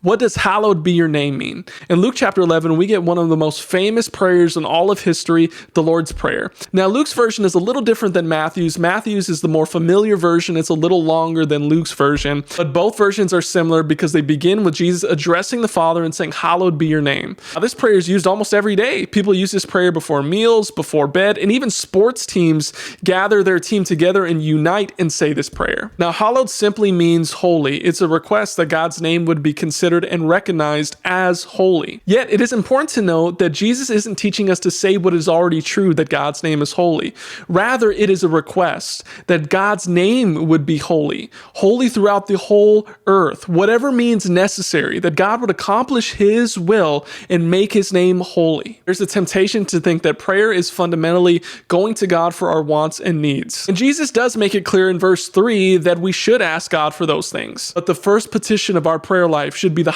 What does hallowed be your name mean? In Luke chapter 11, we get one of the most famous prayers in all of history, the Lord's Prayer. Now, Luke's version is a little different than Matthew's. Matthew's is the more familiar version. It's a little longer than Luke's version, but both versions are similar because they begin with Jesus addressing the Father and saying, hallowed be your name. Now, this prayer is used almost every day. People use this prayer before meals, before bed, and even sports teams gather their team together and unite and say this prayer. Now, hallowed simply means holy. It's a request that God's name would be considered and recognized as holy. Yet, it is important to note that Jesus isn't teaching us to say what is already true, that God's name is holy. Rather, it is a request that God's name would be holy, holy throughout the whole earth, whatever means necessary, that God would accomplish his will and make his name holy. There's a temptation to think that prayer is fundamentally going to God for our wants and needs. And Jesus does make it clear in verse 3 that we should ask God for those things. But the first petition of our prayer life should be